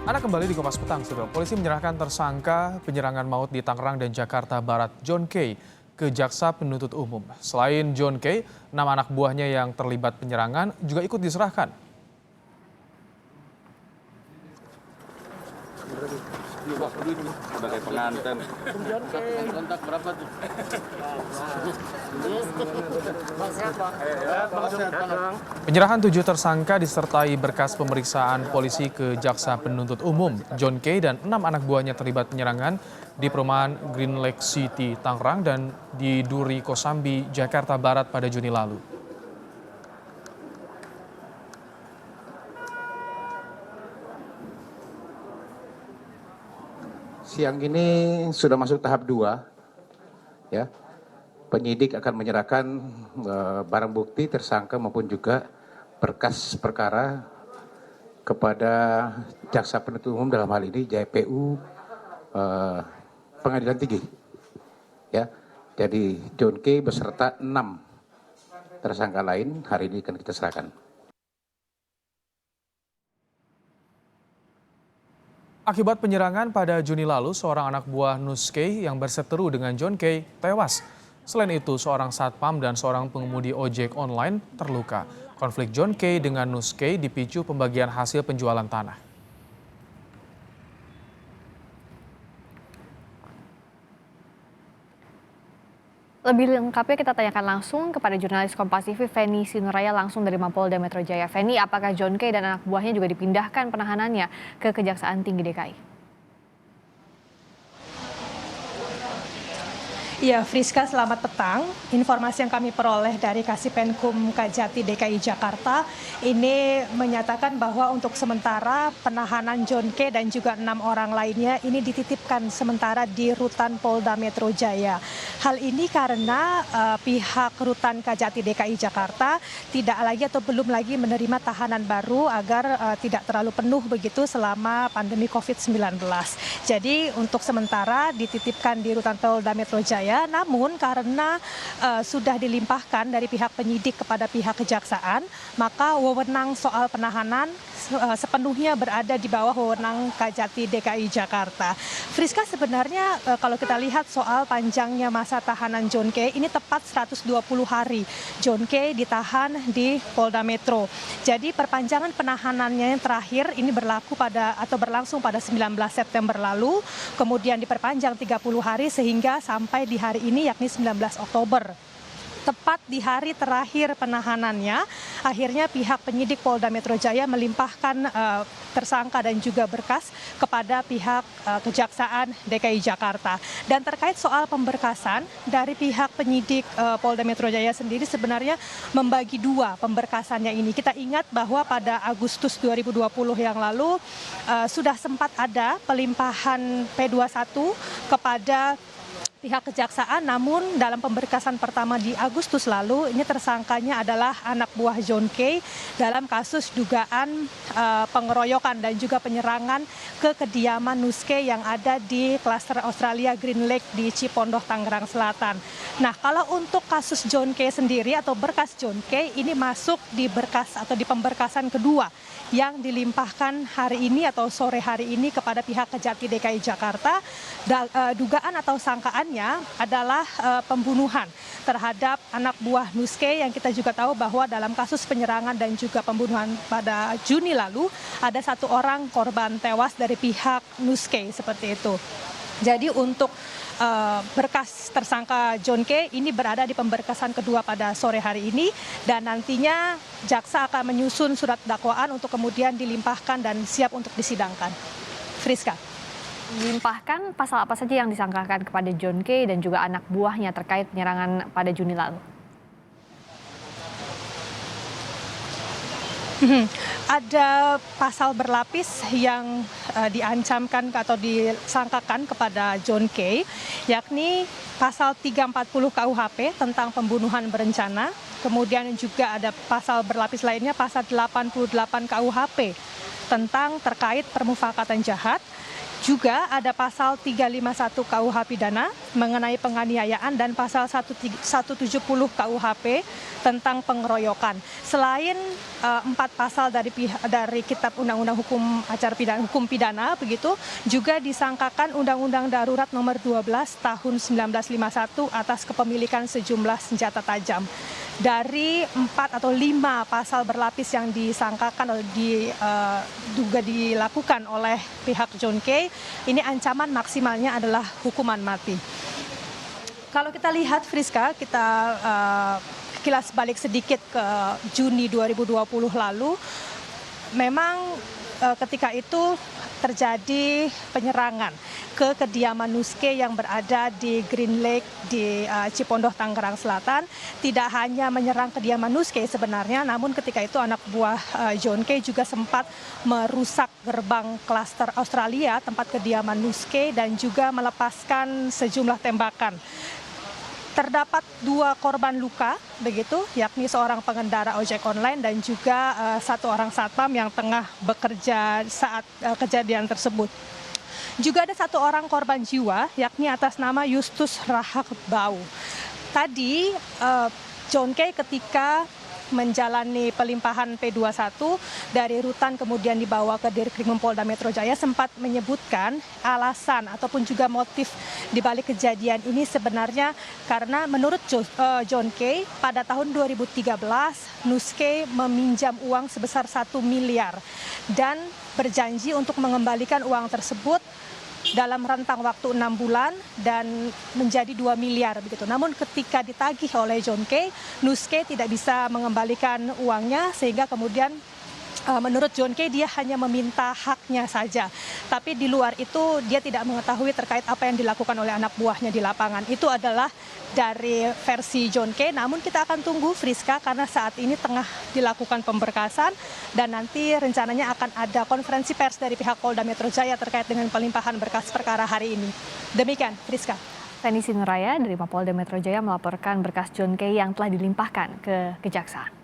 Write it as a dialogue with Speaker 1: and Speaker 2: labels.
Speaker 1: Anda kembali di Kompas Petang, Saudara. Polisi menyerahkan tersangka penyerangan maut di Tangerang dan Jakarta Barat, John K., ke Jaksa Penuntut Umum. Selain John K., 6 anak buahnya yang terlibat penyerangan juga ikut diserahkan.
Speaker 2: Sebagai pengantin. Kontak berapa tuh?
Speaker 1: Penyerahan 7 tersangka disertai berkas pemeriksaan polisi ke Jaksa Penuntut Umum. John K. dan 6 anak buahnya terlibat penyerangan di perumahan Green Lake City, Tangerang dan di Duri Kosambi, Jakarta Barat pada Juni lalu.
Speaker 3: Siang ini sudah masuk tahap 2, ya. Penyidik akan menyerahkan barang bukti tersangka maupun juga berkas perkara kepada Jaksa Penuntut Umum, dalam hal ini JPU Pengadilan Tinggi. Ya. Jadi John K. beserta 6 tersangka lain hari ini akan kita serahkan.
Speaker 1: Akibat penyerangan pada Juni lalu, seorang anak buah Nus K yang berseteru dengan John K tewas. Selain itu, seorang satpam dan seorang pengemudi ojek online terluka. Konflik John K dengan Nus K dipicu pembagian hasil penjualan tanah.
Speaker 4: Lebih lengkapnya kita tanyakan langsung kepada jurnalis Kompas TV Feni Sinuraya langsung dari Mapolda Metro Jaya. Feni, apakah John K dan anak buahnya juga dipindahkan penahanannya ke Kejaksaan Tinggi DKI?
Speaker 5: Ya, Friska, selamat petang. Informasi yang kami peroleh dari Kasipenkum Kajati DKI Jakarta ini menyatakan bahwa untuk sementara penahanan John K dan juga 6 orang lainnya ini dititipkan sementara di Rutan Polda Metro Jaya. Hal ini karena pihak Rutan Kajati DKI Jakarta tidak lagi atau belum lagi menerima tahanan baru agar tidak terlalu penuh begitu selama pandemi COVID-19. Jadi untuk sementara dititipkan di Rutan Polda Metro Jaya. Namun karena sudah dilimpahkan dari pihak penyidik kepada pihak kejaksaan, maka wewenang soal penahanan sepenuhnya berada di bawah wewenang Kajati DKI Jakarta. Friska, sebenarnya kalau kita lihat soal panjangnya masa tahanan John K, ini tepat 120 hari John K ditahan di Polda Metro. Jadi perpanjangan penahanannya yang terakhir ini berlangsung pada 19 September lalu, kemudian diperpanjang 30 hari sehingga sampai di hari ini yakni 19 Oktober. Tepat di hari terakhir penahanannya, akhirnya pihak penyidik Polda Metro Jaya melimpahkan tersangka dan juga berkas kepada pihak Kejaksaan DKI Jakarta. Dan terkait soal pemberkasan, dari pihak penyidik Polda Metro Jaya sendiri sebenarnya membagi 2 pemberkasannya ini. Kita ingat bahwa pada Agustus 2020 yang lalu sudah sempat ada pelimpahan P21 kepada pihak kejaksaan, namun dalam pemberkasan pertama di Agustus lalu ini tersangkanya adalah anak buah John K dalam kasus dugaan pengeroyokan dan juga penyerangan ke kediaman Nus K yang ada di klaster Australia Green Lake di Cipondoh, Tangerang Selatan. Nah, kalau untuk kasus John K sendiri atau berkas John K ini masuk di berkas atau di pemberkasan kedua yang dilimpahkan hari ini atau sore hari ini kepada pihak Kejati DKI Jakarta. Dugaan atau sangkaannya adalah pembunuhan terhadap anak buah Nus K yang kita juga tahu bahwa dalam kasus penyerangan dan juga pembunuhan pada Juni lalu ada 1 orang korban tewas dari pihak Nus K seperti itu. Jadi untuk berkas tersangka John K ini berada di pemberkasan kedua pada sore hari ini dan nantinya jaksa akan menyusun surat dakwaan untuk kemudian dilimpahkan dan siap untuk disidangkan. Friska.
Speaker 4: Dilimpahkan pasal apa saja yang disangkakan kepada John K dan juga anak buahnya terkait penyerangan pada Juni lalu?
Speaker 5: Ada pasal berlapis yang diancamkan atau disangkakan kepada John K, yakni pasal 340 KUHP tentang pembunuhan berencana. Kemudian juga ada pasal berlapis lainnya, pasal 88 KUHP tentang terkait permufakatan jahat. Juga ada pasal 351 KUH pidana mengenai penganiayaan dan pasal 170 KUHP tentang pengeroyokan. Selain 4 pasal dari Kitab Undang-Undang Hukum Pidana begitu, juga disangkakan Undang-Undang Darurat Nomor 12 Tahun 1951 atas kepemilikan sejumlah senjata tajam. Dari 4 atau 5 pasal berlapis yang disangkakan atau diduga dilakukan oleh pihak John K, ini ancaman maksimalnya adalah hukuman mati. Kalau kita lihat, Friska, kita kilas balik sedikit ke Juni 2020 lalu, memang ketika itu terjadi penyerangan ke kediaman Nuske yang berada di Green Lake di Cipondoh, Tangerang Selatan. Tidak hanya menyerang kediaman Nuske sebenarnya, namun ketika itu anak buah John K juga sempat merusak gerbang klaster Australia, tempat kediaman Nuske, dan juga melepaskan sejumlah tembakan. Terdapat 2 korban luka, begitu, yakni seorang pengendara ojek online dan juga 1 orang satpam yang tengah bekerja saat kejadian tersebut. Juga ada 1 orang korban jiwa, yakni atas nama Justus Rahakbau. Tadi John K ketika menjalani pelimpahan P21 dari rutan kemudian dibawa ke Dirkrimum Polda Metro Jaya sempat menyebutkan alasan ataupun juga motif di balik kejadian ini sebenarnya karena menurut John K pada tahun 2013 Nuske meminjam uang sebesar 1 miliar dan berjanji untuk mengembalikan uang tersebut dalam rentang waktu 6 bulan dan menjadi 2 miliar begitu. Namun ketika ditagih oleh John K, Nuske tidak bisa mengembalikan uangnya sehingga kemudian menurut John K dia hanya meminta haknya saja. Tapi di luar itu dia tidak mengetahui terkait apa yang dilakukan oleh anak buahnya di lapangan. Itu adalah dari versi John K. Namun kita akan tunggu, Friska, karena saat ini tengah dilakukan pemberkasan dan nanti rencananya akan ada konferensi pers dari pihak Polda Metro Jaya terkait dengan pelimpahan berkas perkara hari ini. Demikian, Friska.
Speaker 4: Feni Sinuraya dari Mapolda Metro Jaya melaporkan berkas John K yang telah dilimpahkan ke Kejaksaan.